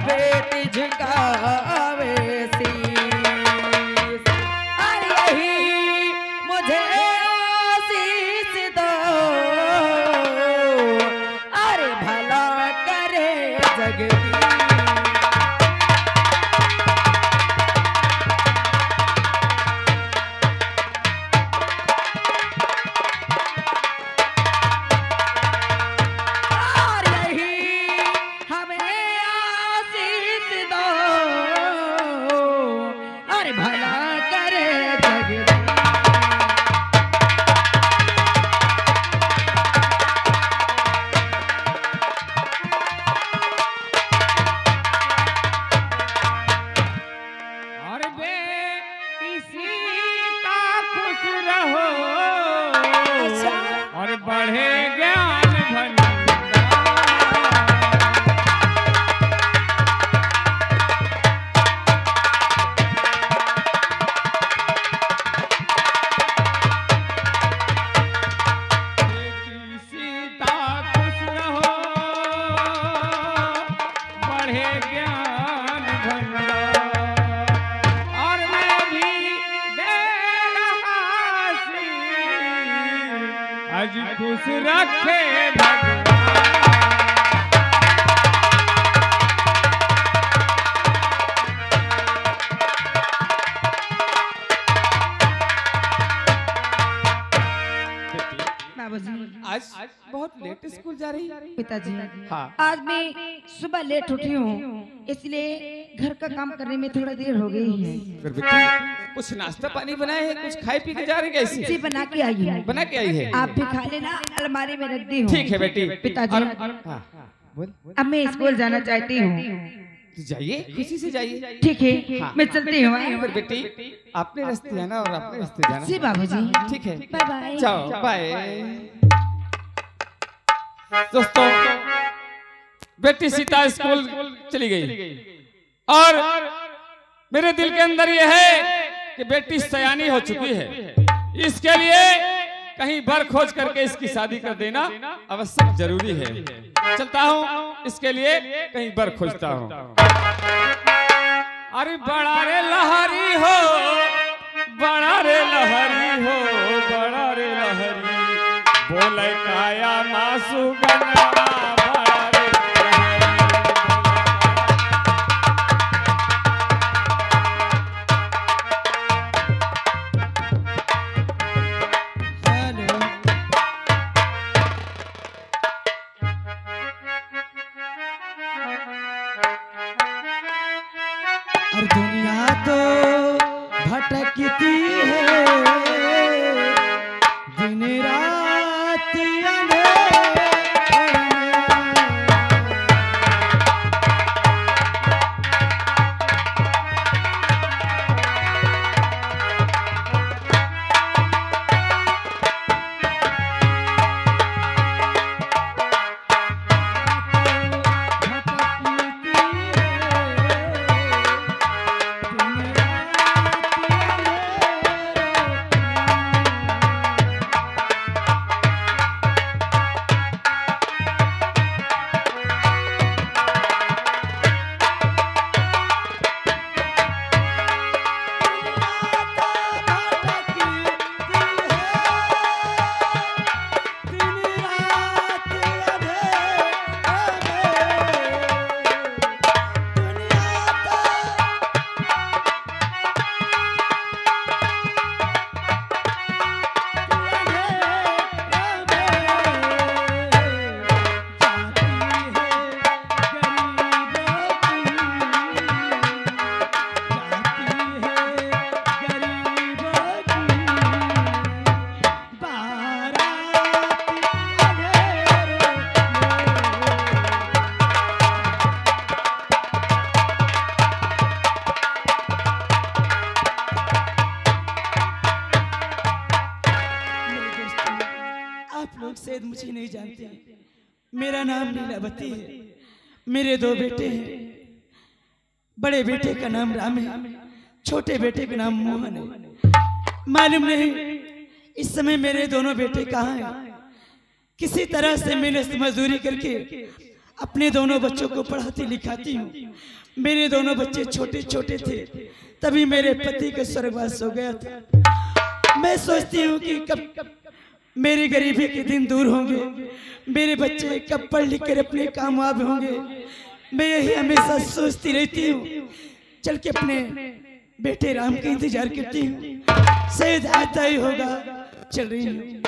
बेटी झुकावे शीश। और यही मुझे आशीष दो, अरे भला करे जगदीश। खुश रखे भगवान। आज बहुत लेट स्कूल जा रही है पिताजी। हाँ। आज मैं सुबह लेट उठी हूँ, इसलिए घर का काम करने में थोड़ा देर हो गई है। फिर बेटी कुछ नाश्ता पानी बनाए है, कुछ खाए पी के जा रही है कैसी? जी बना के आई हूँ। बना के आई है? आप भी खा लेना, अलमारी में रख दी हूँ। ठीक है बेटी। पिताजी अब मैं स्कूल जाना चाहती हूँ। तो जाइए, खुशी से जाइए। ठीक है हाँ। मैं चलती हूँ। फिर बेटी अपने रास्ते जाना और अपने रास्ते जाना। जी बाबूजी। ठीक है, बाय बाय। जाओ बाय। दोस्तों बेटी सीता स्कूल चली गई और मेरे दिल के अंदर यह है कि बेटी सयानी हो चुकी है, इसके लिए कहीं बर खोज करके इसकी शादी कर देना आवश्यक जरूरी है। चलता हूँ इसके लिए कहीं बर खोजता हूँ। अरे बड़ा रे लहरी हो, बड़ा रे लहरी हो, बड़ा रे लहरी बोले काया मासू गंगा। दुनिया तो भटकती है दिन रात शायद मुझे नहीं जानते। मेरा नाम लीलावती है। मेरे दो बेटे हैं। बड़े बेटे का नाम राम है, छोटे बेटे का नाम मोहन है। मालूम नहीं इस समय मेरे दोनों बेटे कहाँ हैं। किसी तरह से मेहनत मजदूरी करके अपने दोनों बच्चों को पढ़ाती लिखाती हूँ। मेरे दोनों बच्चे छोटे छोटे थे तभी मेरे पति का स्वर्गवास हो गया था। मैं सोचती हूँ कि कब मेरी गरीबी के दिन दूर होंगे, मेरे बच्चे कब पढ़ लिख कर अपने कामयाब होंगे। मैं यही हमेशा सोचती रहती हूँ। चल के अपने बेटे राम का इंतजार करती हूँ, शायद आता ही होगा। चल रही हूँ।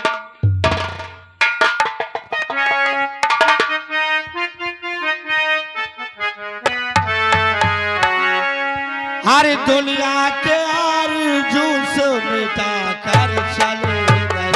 हर दुनिया के आरज़ू से मिटा कर चले गए।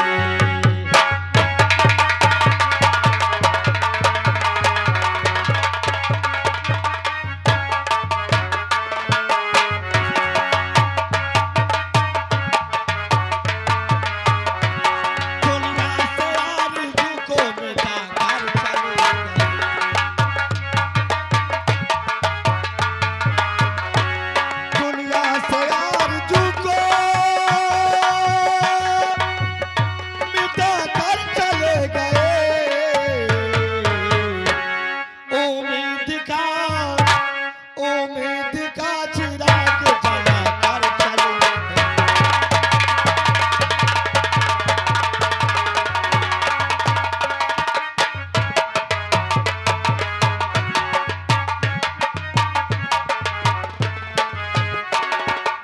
दुनिया से आरज़ू को मिटा कर चले गए। दुनिया से आरज़ू को मिटा कर चले गए। उम्मीद का चिराग जला कर चले गए।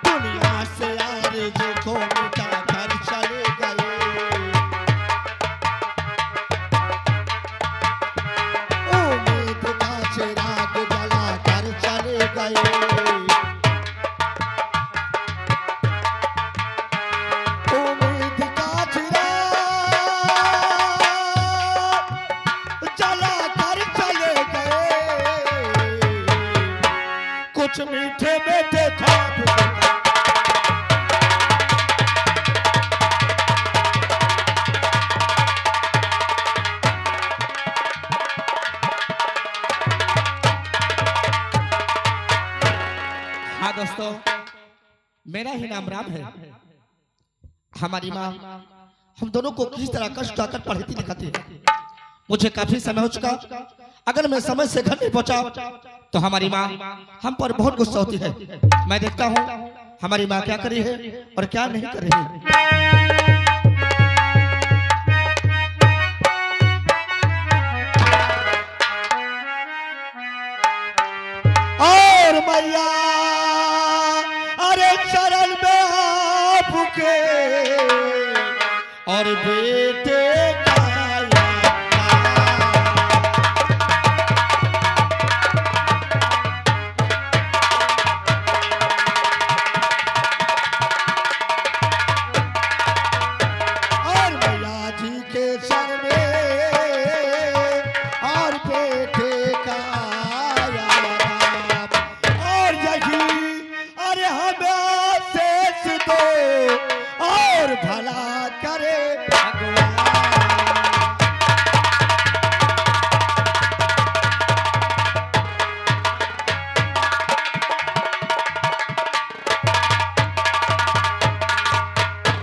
दुनिया से आरज़ू को मिटा कर चले गए। उम्मीद का चिराग जला कर चले गए। उम्मीद का चिराग जला कर चले गए। कुछ मीठे मीठे ख्वाब हाँ दोस्तों, मेरा ही नाम राम है। हमारी माँ हम दोनों को किस तरह कष्ट उठाकर पढ़ाती लिखाती है। मुझे काफी समय हो चुका। अगर मैं समय से घर नहीं पहुंचा तो हमारी माँ हम पर बहुत गुस्सा होती है। मैं देखता हूँ हमारी माँ क्या कर रही है और क्या नहीं कर रही है। और मैया अरे चरण में आपके और बेटे का और मैया जी के सर में और बेटे का और यही अरे हमें आशीष दो और भला करे भगवान।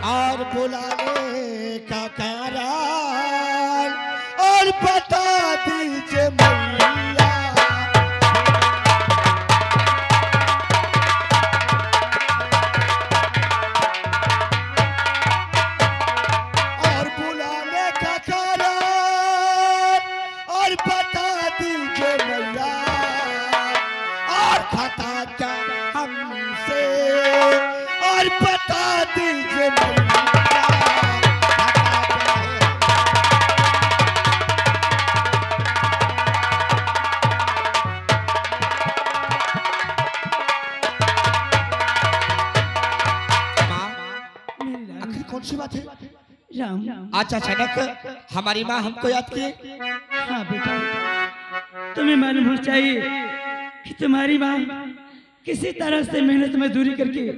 और बुलाने का कारण और बता दीजिए मैया। और बुलाने का कारण और बता दीजिए मैया। और खता क्या हमसे और बता दीजिए मैया। आखिर कौन सी बात है? राम, आज अचानक हमारी माँ हमको याद किए। हाँ बेटा, तुम्हें मालूम होना चाहिए कि तुम्हारी माँ किसी तरह से मेहनत मजदूरी करके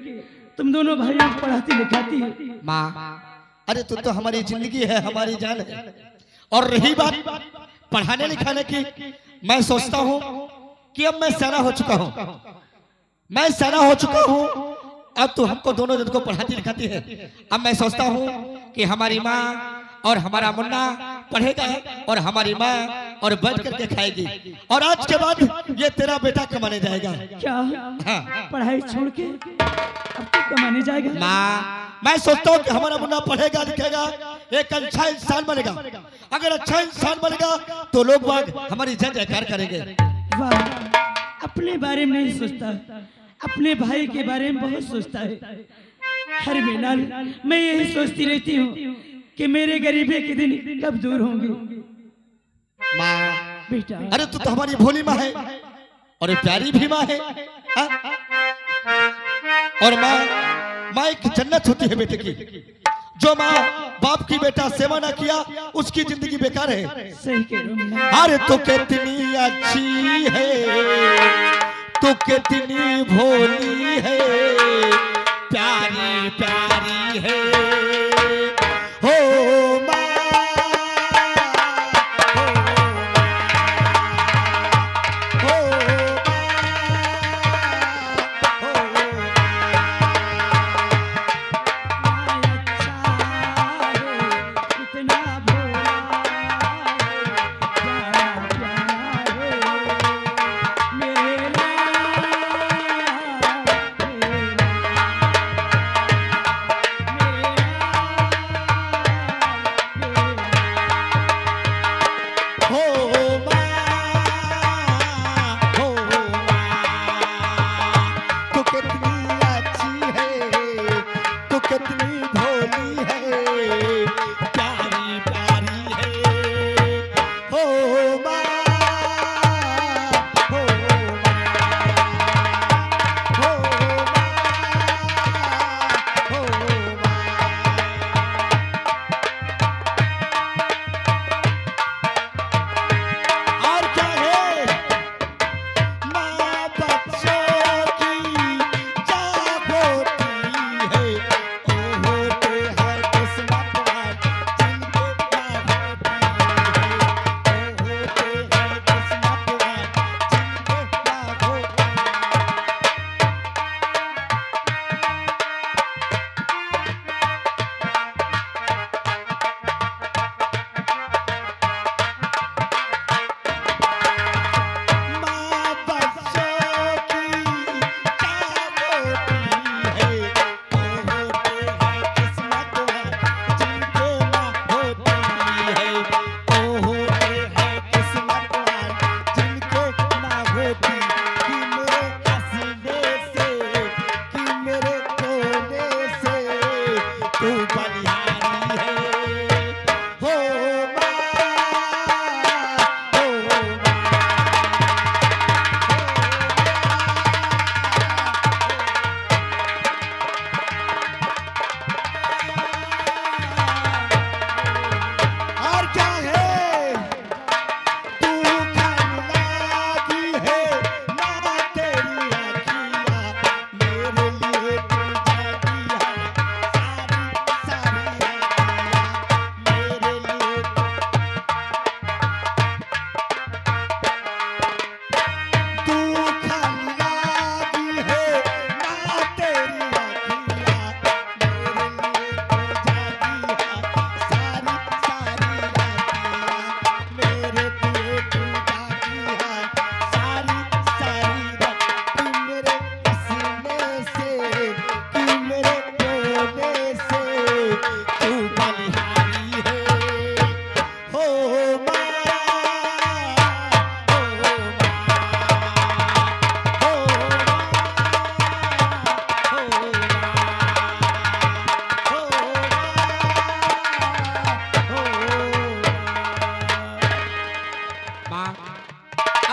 तुम दोनों भाइयों को पढ़ाती लिखाती है। माँ अरे तू तो हमारी जिंदगी है, हमारी जान है। और रही बात पढ़ाने लिखाने की, मैं सोचता हूँ कि अब मैं सयाना हो चुका हूँ। मैं सयाना हो चुका हूँ, अब तो हमको दोनों जन को पढ़ाती लिखाती है। अब मैं सोचता हूँ कि हमारी माँ और हमारा मुन्ना पढ़ेगा और हमारी माँ और बैठ करके खाएगी। और आज के बाद ये तेरा बेटा कमाने जाएगा। क्या हाँ। पढ़ाई छोड़ के अब तो कमाने जाएगा? माँ, मैं सोचता हूँ कि हमारा मुन्ना पढ़ेगा लिखेगा, एक अच्छा इंसान बनेगा। अगर अच्छा इंसान बनेगा तो लोग बाग हमारी जय जयकार करेंगे। वाह, अपने बारे में नहीं सोचता, अपने भाई के बारे में बहुत सोचता है। हर महीना मैं यही सोचती रहती हूँ कि मेरे गरीबी के दिन कब दूर होंगे। माँ बेटा, अरे तू तो हमारी भोली माँ है और प्यारी भी माँ है। हाँ? और माँ एक जन्नत होती है बेटे की। जो माँ बाप की बेटा सेवा ना किया उसकी जिंदगी बेकार है। सही कह रहे हो। अरे तू कितनी अच्छी है, तू कितनी भोली है, प्यारी प्यारी है हो माँ।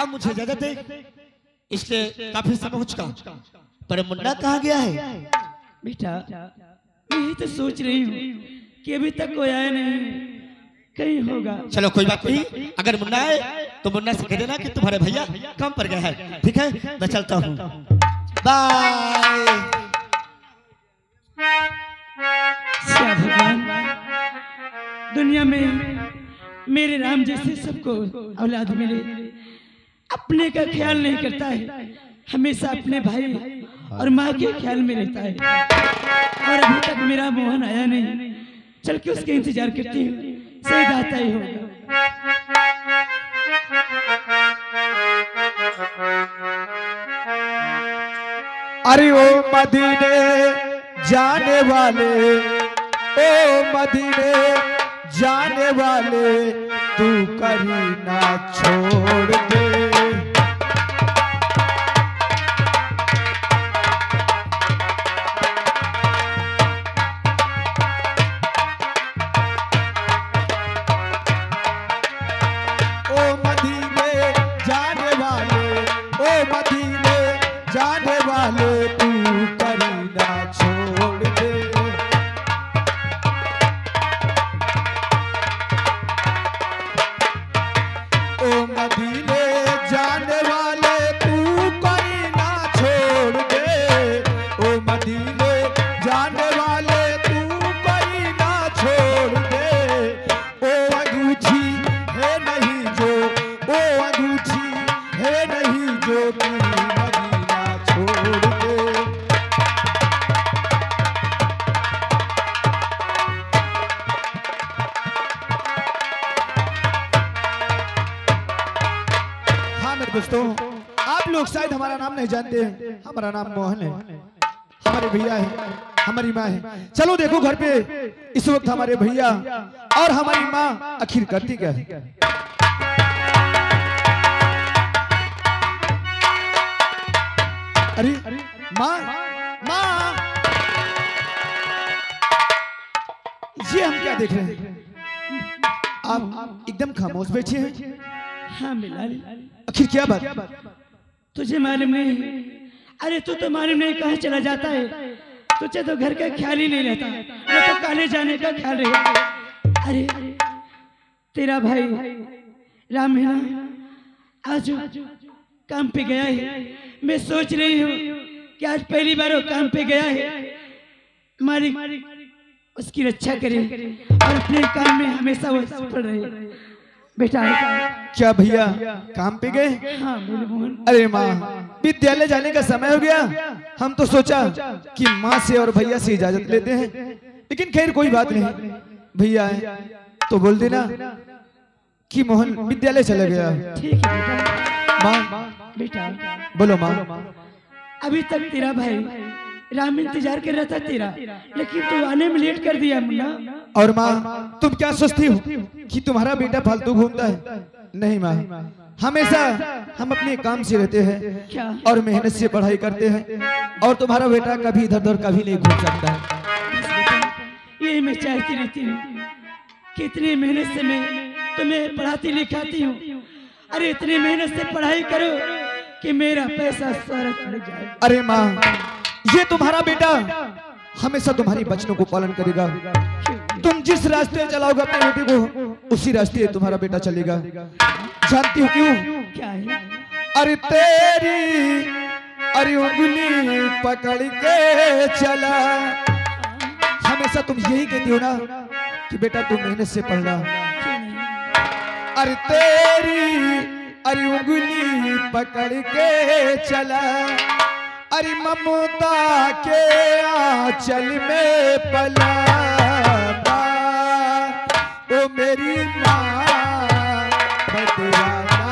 मुझे इजाजत दे, इसलिए काफी समय हो चुका। पर मुन्ना कहाँ गया है? बेटा, मैं ही तो सोच रही हूँ कि अभी तक कोई आया नहीं, कहीं होगा। चलो कोई बात नहीं, अगर मुन्ना आए तो मुन्ना से कह देना कि तुम्हारे भैया काम पर गए हैं। ठीक है, मैं चलता हूँ, बाय। भगवान, दुनिया में मेरे राम जैसे सबको औलाद मिले। अपने का ख्याल नहीं करता है, हमेशा अपने भाई और माँ के ख्याल में रहता है। और अभी तक मेरा मोहन आया नहीं, चल के उसके इंतजार करती हूँ, शायद आता ही होगा। अरे ओ मदीने जाने वाले, ओ मदीने जाने वाले, तू कहीं ना छोड़ दे। ओ मदीने जाने वाले, ओ मदीने जाने वाले, तू कहीं ना छोड़ दे। ओ मदीने जाने वाले, तू कहीं ना छोड़ दे। ओ मदीने जाने वाले, तू कहीं ना छोड़ दे। ओ अंगूठी है नहीं जो, ओ अंगूठी है नहीं जो, तू मदीना छोड़ दे। हाँ मेरे दोस्तों, आप लोग शायद हमारा नाम नहीं जानते हैं। हमारा नाम मोहन है, हमारे भैया है, हमारी माँ है। चलो देखो घर पे इस वक्त हमारे भैया और हमारी माँ आखिर करती क्या है। अरे माँ, माँ, ये हम क्या देख रहे हैं? आप एकदम खामोश बैठे हैं। हाँ बिलाल, आखिर क्या बात? तुझे मालूम नहीं? अरे तू तो मालूम नहीं कहाँ चला जाता है। तुझे तो घर का ख्याल ही नहीं रहता, वो तो काले जाने का ख्याल रहेगा। अरे तेरा भाई राम है ना, आज काम पे गया है। मैं सोच रही हूँ कि आज पहली बार वो काम पे गया है। मालिक उसकी रक्षा करे और अपने काम में हमेशा वो सफल रहे। बेटा क्या भैया काम पे गए? हाँ मेरे मोहन। अरे माँ, विद्यालय जाने का समय हो गया। हम तो सोचा कि माँ से और भैया से इजाजत लेते हैं, लेकिन खैर कोई बात नहीं। भैया है तो बोल देना कि मोहन विद्यालय चला गया। ठीक है बेटा। माँ बेटा बोलो माँ। अभी तक तेरा भाई राम इंतजार कर रहा था तेरा, लेकिन तू आने में लेट कर दिया मुन्ना। और माँ तुम क्या सोचती हो कि तुम्हारा बेटा फालतू घूमता है? नहीं माँ, हमेशा हम अपने काम से रहते हैं क्या? और मेहनत से पढ़ाई करते हैं, और तुम्हारा बेटा कभी इधर उधर कभी नहीं घूम सकता है। यही मैं चाहती रहती हूँ, कितनी मेहनत से मैं तुम्हें पढ़ाती लिखाती हूँ। अरे इतनी मेहनत से पढ़ाई करो कि मेरा पैसा सरक लग जाए। अरे माँ, ये तुम्हारा बेटा हमेशा तुम्हारी वचनों को पालन करेगा। तुम जिस रास्ते चलाओगे अपने बेटे को, उसी रास्ते तुम्हारा बेटा चलेगा। जानती हो क्यों? क्या है? अरे तेरी अरे उंगली पकड़ के चला। हमेशा तुम यही कहती हो ना कि बेटा तुम मेहनत से पढ़ना। अरे तेरी अरे उंगली पकड़ के चला। अरे ममता के आंचल में पला, ओ मेरी माँ बतलाना।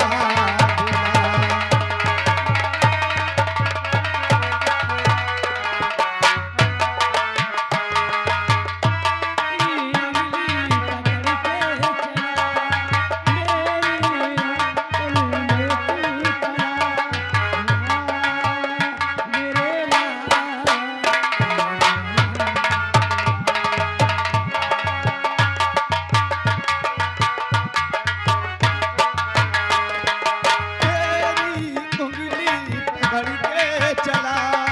तेरी उंगली पकड़ के चला।